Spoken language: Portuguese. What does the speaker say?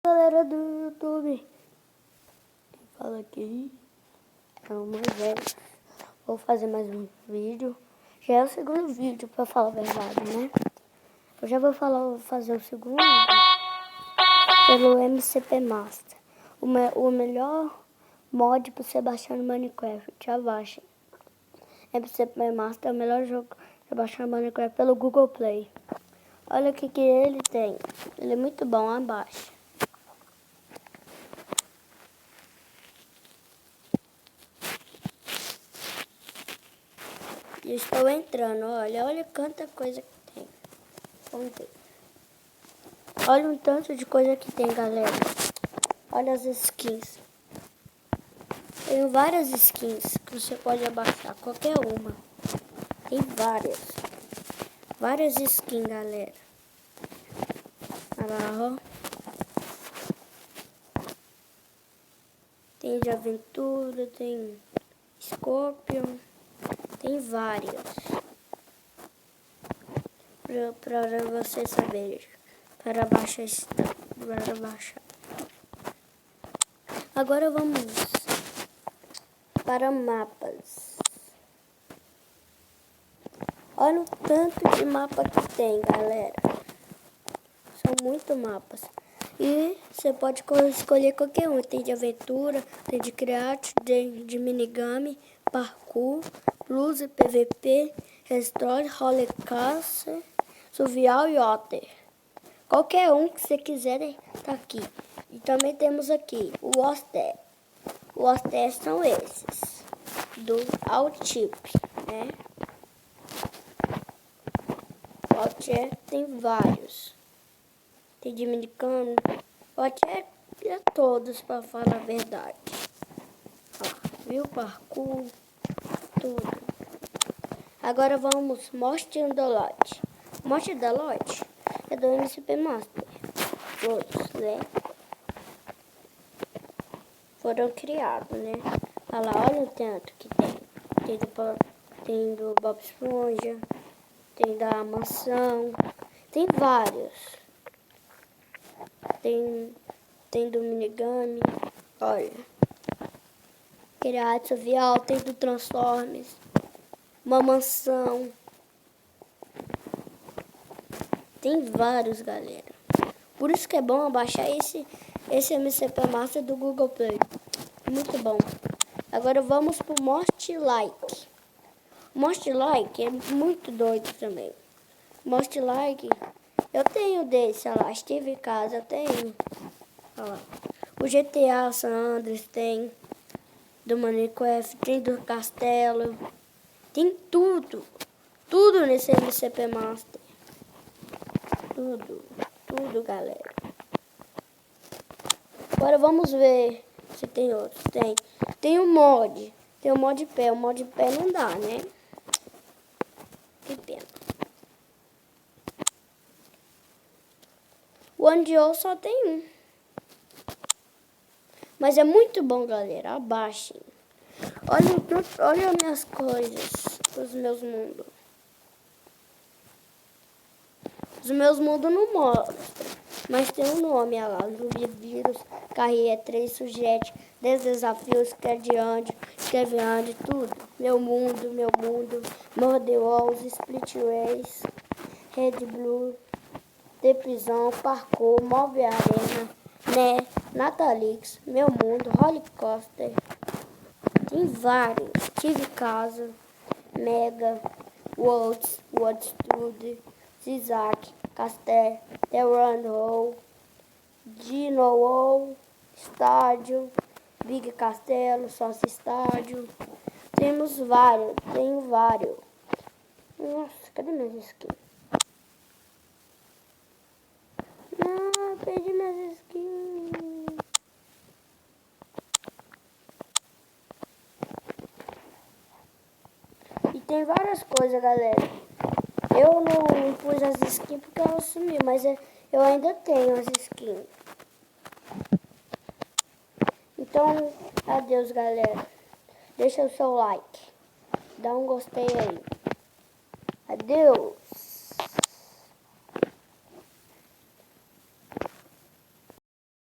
Galera do YouTube, quem fala aqui é o Moisés. Vou fazer mais um vídeo. Já é o segundo vídeo, pra falar a verdade, né? Eu já vou fazer o segundo pelo MCP Master. O melhor mod pra você baixar no Minecraft. Já baixa. MCP Master é o melhor jogo pra baixar no Minecraft pelo Google Play. Olha o que ele tem. Ele é muito bom, abaixa. Eu estou entrando, olha quanta coisa que tem. Vamos ver. Olha um tanto de coisa que tem, galera. Olha as skins. Tenho várias skins que você pode abaixar, qualquer uma. Tem várias. Várias skins, galera. Olha lá, ó. Tem de aventura, tem Scorpion. Tem várias. Para você saber. Para baixar. Agora vamos para mapas. Olha o tanto de mapa que tem, galera. São muitos mapas. E você pode escolher qualquer um. Tem de aventura, tem de create, de minigame, parkour, blues, PVP, restore, roller survival e otter. Qualquer um que você quiser tá aqui. E também temos aqui o Oster. O Oster são esses. Do Altip, né? O Oster tem vários. Tem de minicano. O Oster é todos, para falar a verdade. Ó, viu? Parkour. Tudo. Agora vamos Monster the Lot. Monster the Lot é do MCP Master. Todos, né? Foram criados, né? Olha lá, olha o tanto que tem. Tem do Bob Esponja, tem da mansão, tem vários. Tem do minigame, olha. Criado Survival, tem do Transformers, uma mansão. Tem vários, galera. Por isso que é bom baixar esse MCP Master do Google Play. Muito bom. Agora vamos pro Most Like. Most Like é muito doido também. Most Like, eu tenho desse, olha lá, Steve Casa, eu tenho. Olha lá. O GTA San Andreas tem. Do Minecraft, tem do Castelo. Tem tudo. Tudo nesse MCP Master. Tudo, galera. Agora vamos ver se tem outros. Tem um mod. Tem o mod pé. O mod pé não dá, né? Que pena. O Andio só tem um. Mas é muito bom, galera. Abaixem. Olha minhas coisas. Os meus mundos. Os meus mundos não mostram. Mas tem um nome, olha lá. Zumbi vírus, carreira 3, sujete, 10 desafios, escreve onde, tudo. Meu mundo, Murder Walls, Split Race, Red Blue, The Prisão, Parkour, Move Arena, né, Natalix, Meu Mundo, Rollercoaster. Tem vários. Tive Casa, Mega, World Studio, Zizak, Castel, The Run Hole, Dino Wall, Estádio, Big Castelo, Sócio Estádio. Temos vários, tenho vários. Nossa, cadê minhas skins? Não, perdi minhas skins. E tem várias coisas, galera. Eu não pus as skins porque ela sumiu, mas eu ainda tenho as skins. Então, adeus, galera. Deixa o seu like. Dá um gostei aí. Adeus.